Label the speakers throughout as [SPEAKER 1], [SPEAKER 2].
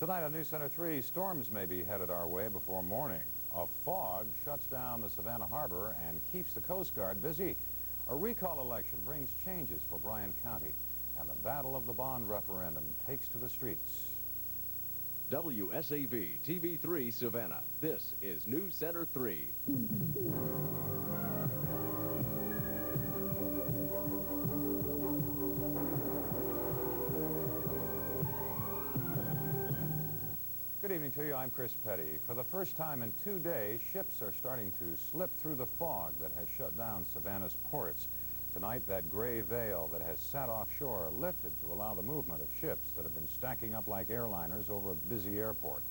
[SPEAKER 1] Tonight on News Center 3, storms may be headed our way before morning. A fog shuts down the Savannah harbor and keeps the Coast Guard busy. A recall election brings changes for Bryan County, and the battle of the bond referendum takes to the streets.
[SPEAKER 2] WSAV TV3 Savannah. This is News Center 3.
[SPEAKER 1] Good evening to you. I'm Chris Petty. For the first time in 2 days, ships are starting to slip through the fog that has shut down Savannah's ports. Tonight, that gray veil that has sat offshore lifted to allow the movement of ships that have been stacking up like airliners over a busy airport.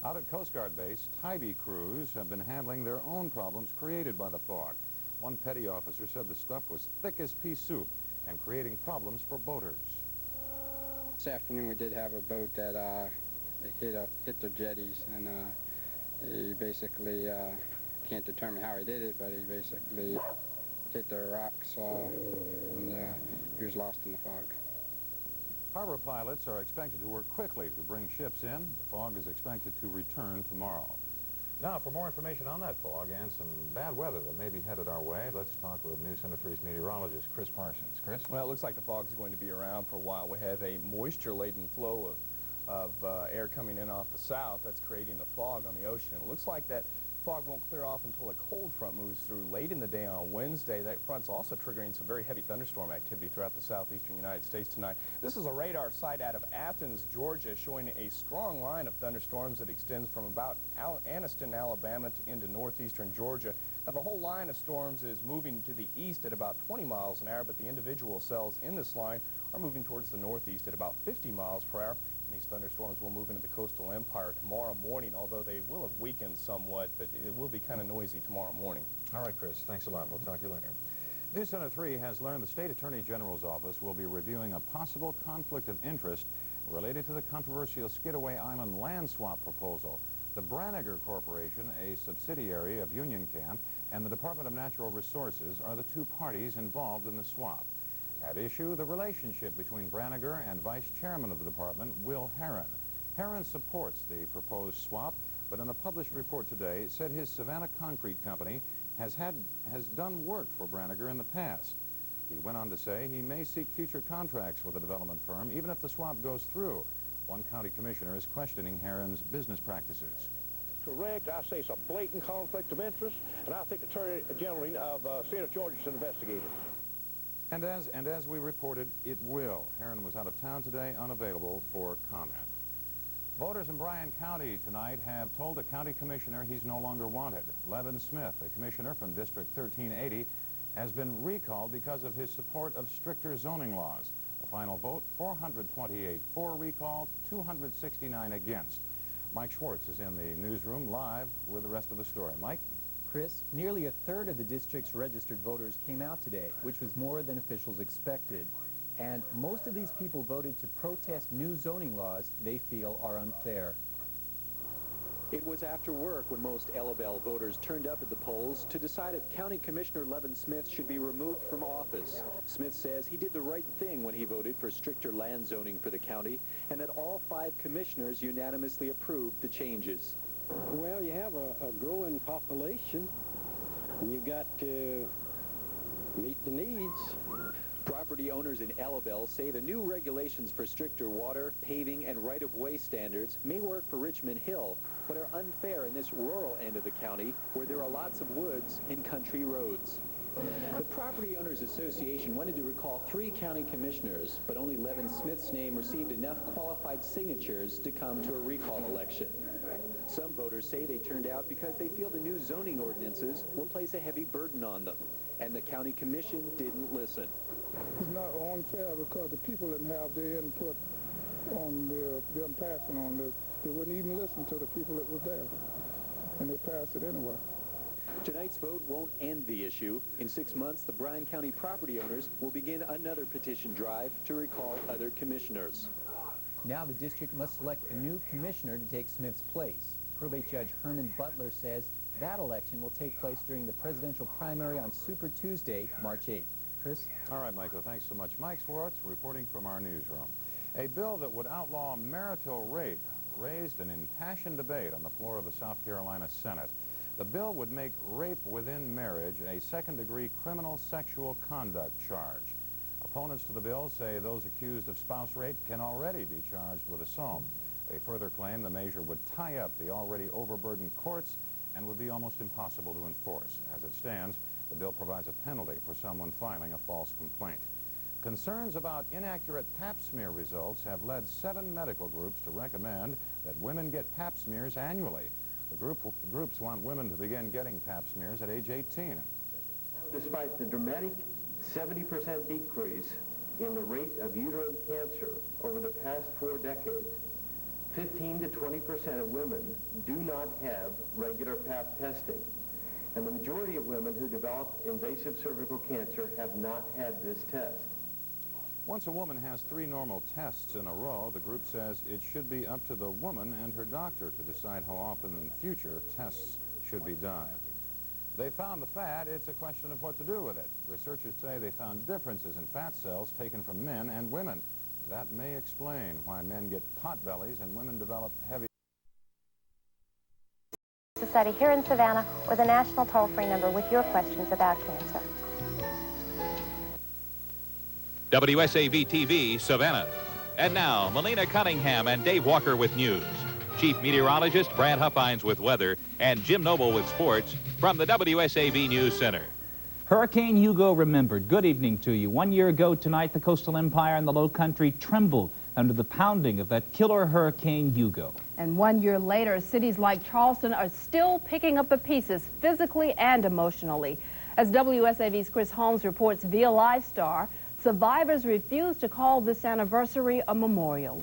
[SPEAKER 1] Out at Coast Guard base, Tybee crews have been handling their own problems created by the fog. One petty officer said the stuff was thick as pea soup and creating problems for boaters.
[SPEAKER 3] This afternoon we did have a boat that hit the jetties, and he basically can't determine how he did it, but he basically hit the rocks and he was lost in the fog.
[SPEAKER 1] Harbor pilots are expected to work quickly to bring ships in. The fog is expected to return tomorrow. Now, for more information on that fog and some bad weather that may be headed our way, let's talk with News Center 3's meteorologist, Chris Parsons. Chris?
[SPEAKER 4] Well, it looks like the fog is going to be around for a while. We have a moisture-laden flow of air coming in off the south that's creating the fog on the ocean. And it looks like that fog won't clear off until a cold front moves through late in the day on Wednesday. That front's also triggering some very heavy thunderstorm activity throughout the southeastern United States tonight. This is a radar site out of Athens, Georgia, showing a strong line of thunderstorms that extends from about Anniston, Alabama into northeastern Georgia. Now, the whole line of storms is moving to the east at about 20 miles an hour, but the individual cells in this line are moving towards the northeast at about 50 miles per hour. These thunderstorms will move into the coastal empire tomorrow morning, although they will have weakened somewhat, but it will be kind of noisy tomorrow morning.
[SPEAKER 1] All right, Chris. Thanks a lot. We'll talk to you later. News Center 3 has learned the State Attorney General's office will be reviewing a possible conflict of interest related to the controversial Skidaway Island land swap proposal. The Braniger Corporation, a subsidiary of Union Camp, and the Department of Natural Resources are the two parties involved in the swap. At issue, the relationship between Braniger and Vice Chairman of the department, Will Herron. Herron supports the proposed swap, but in a published report today said his Savannah Concrete Company has done work for Braniger in the past. He went on to say he may seek future contracts with the development firm, even if the swap goes through. One county commissioner is questioning Herron's business practices.
[SPEAKER 5] Correct. I say it's a blatant conflict of interest, and I think the Attorney General of the state of Georgia should investigate it.
[SPEAKER 1] And as we reported, it will. Herron was out of town today, unavailable for comment. Voters in Bryan County tonight have told the county commissioner he's no longer wanted. Levin Smith, a commissioner from District 1380, has been recalled because of his support of stricter zoning laws. The final vote, 428 for recall, 269 against. Mike Schwartz is in the newsroom live with the rest of the story. Mike?
[SPEAKER 6] Chris, nearly a third of the district's registered voters came out today, which was more than officials expected. And most of these people voted to protest new zoning laws they feel are unfair.
[SPEAKER 7] It was after work when most LaBelle voters turned up at the polls to decide if County Commissioner Levin Smith should be removed from office. Smith says he did the right thing when he voted for stricter land zoning for the county, and that all 5 commissioners unanimously approved the changes.
[SPEAKER 8] Well, you have a growing population, and you've got to meet the needs.
[SPEAKER 7] Property owners in LaBelle say the new regulations for stricter water, paving, and right-of-way standards may work for Richmond Hill, but are unfair in this rural end of the county where there are lots of woods and country roads. The Property Owners Association wanted to recall 3 county commissioners, but only Levin Smith's name received enough qualified signatures to come to a recall election. Some voters say they turned out because they feel the new zoning ordinances will place a heavy burden on them, and the county commission didn't listen.
[SPEAKER 9] It's not unfair because the people didn't have their input on them passing on this. They wouldn't even listen to the people that were there, and they passed it anyway.
[SPEAKER 7] Tonight's vote won't end the issue. In 6 months, the Bryan County property owners will begin another petition drive to recall other commissioners.
[SPEAKER 6] Now the district must select a new commissioner to take Smith's place. Probate Judge Herman Butler says that election will take place during the presidential primary on Super Tuesday, March 8th. Chris?
[SPEAKER 1] All right, Michael, thanks so much. Mike Schwartz reporting from our newsroom. A bill that would outlaw marital rape raised an impassioned debate on the floor of the South Carolina Senate. The bill would make rape within marriage a second-degree criminal sexual conduct charge. Opponents to the bill say those accused of spouse rape can already be charged with assault. They further claim the measure would tie up the already overburdened courts and would be almost impossible to enforce. As it stands, the bill provides a penalty for someone filing a false complaint. Concerns about inaccurate pap smear results have led 7 medical groups to recommend that women get pap smears annually. The groups want women to begin getting pap smears at age 18.
[SPEAKER 10] Despite the dramatic 70% decrease in the rate of uterine cancer over the past 4 decades, 15 to 20% of women do not have regular pap testing. And the majority of women who develop invasive cervical cancer have not had this test.
[SPEAKER 1] Once a woman has 3 normal tests in a row, the group says it should be up to the woman and her doctor to decide how often in the future tests should be done. They found the fat, it's a question of what to do with it. Researchers say they found differences in fat cells taken from men and women. That may explain why men get pot bellies and women develop heavy...
[SPEAKER 11] Society here in Savannah, or the national toll-free number with your questions about cancer.
[SPEAKER 12] WSAV TV, Savannah. And now, Melina Cunningham and Dave Walker with news. Chief Meteorologist Brad Huffines with weather, and Jim Noble with sports from the WSAV News Center.
[SPEAKER 13] Hurricane Hugo remembered. Good evening to you. 1 year ago tonight, the coastal empire and the low country trembled under the pounding of that killer Hurricane Hugo.
[SPEAKER 14] And 1 year later, cities like Charleston are still picking up the pieces physically and emotionally. As WSAV's Chris Holmes reports via Live Star, survivors refuse to call this anniversary a memorial.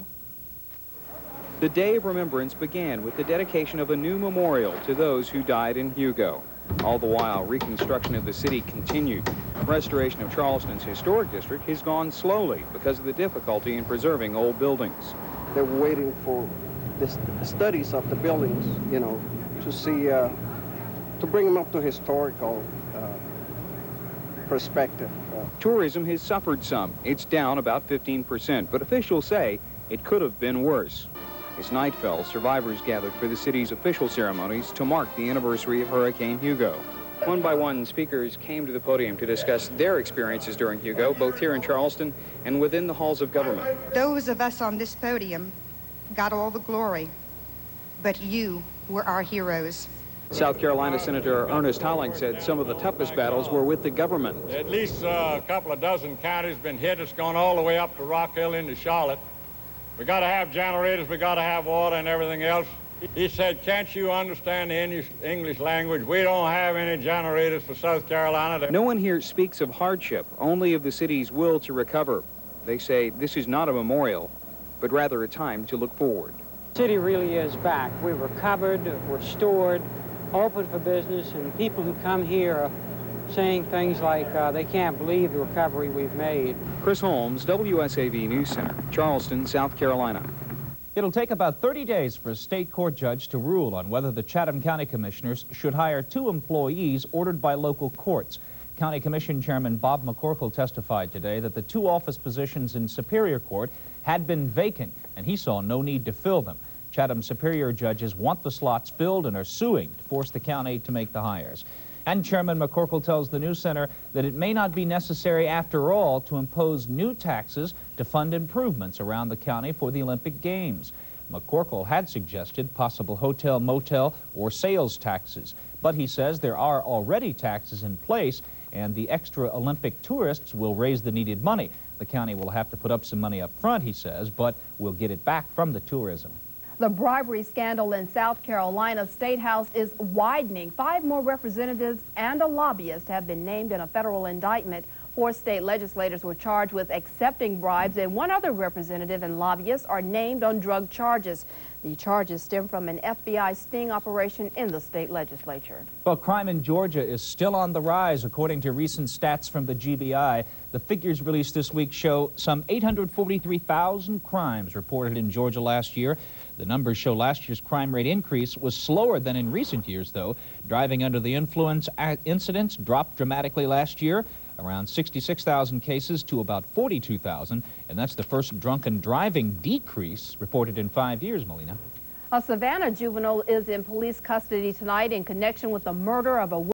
[SPEAKER 15] The Day of Remembrance began with the dedication of a new memorial to those who died in Hugo. All the while, reconstruction of the city continued. Restoration of Charleston's historic district has gone slowly because of the difficulty in preserving old buildings.
[SPEAKER 8] They were waiting for the studies of the buildings, you know, to see, to bring them up to historical perspective.
[SPEAKER 15] Tourism has suffered some. It's down about 15%, but officials say it could have been worse. As night fell, survivors gathered for the city's official ceremonies to mark the anniversary of Hurricane Hugo. One by one, speakers came to the podium to discuss their experiences during Hugo, both here in Charleston and within the halls of government.
[SPEAKER 16] Those of us on this podium got all the glory, but you were our heroes.
[SPEAKER 15] South Carolina Senator Ernest Holling said some of the toughest battles were with the government.
[SPEAKER 17] At least a couple of dozen counties been hit. It's gone all the way up to Rock Hill into Charlotte. We got to have generators, we got to have water and everything else. He said, can't you understand the English language? We don't have any generators for South Carolina.
[SPEAKER 15] No one here speaks of hardship, only of the city's will to recover. They say this is not a memorial, but rather a time to look forward.
[SPEAKER 18] The city really is back. We're recovered, we're restored, open for business, and people who come here are saying things like they can't believe the recovery we've made.
[SPEAKER 15] Chris Holmes, WSAV News Center, Charleston, South Carolina.
[SPEAKER 13] It'll take about 30 days for a state court judge to rule on whether the Chatham County Commissioners should hire 2 employees ordered by local courts. County Commission Chairman Bob McCorkle testified today that the 2 office positions in Superior Court had been vacant, and he saw no need to fill them. Chatham Superior judges want the slots filled and are suing to force the county to make the hires. And Chairman McCorkle tells the News Center that it may not be necessary after all to impose new taxes to fund improvements around the county for the Olympic Games. McCorkle had suggested possible hotel, motel, or sales taxes, but he says there are already taxes in place and the extra Olympic tourists will raise the needed money. The county will have to put up some money up front, he says, but will get it back from the tourism.
[SPEAKER 14] The bribery scandal in South Carolina State House is widening. 5 more representatives and a lobbyist have been named in a federal indictment. 4 state legislators were charged with accepting bribes, and 1 other representative and lobbyist are named on drug charges. The charges stem from an FBI sting operation in the state legislature.
[SPEAKER 13] Well, crime in Georgia is still on the rise, according to recent stats from the GBI. The figures released this week show some 843,000 crimes reported in Georgia last year. The numbers show last year's crime rate increase was slower than in recent years, though. Driving under the influence incidents dropped dramatically last year, around 66,000 cases to about 42,000, and that's the first drunken driving decrease reported in 5 years, Melina.
[SPEAKER 14] A Savannah juvenile is in police custody tonight in connection with the murder of a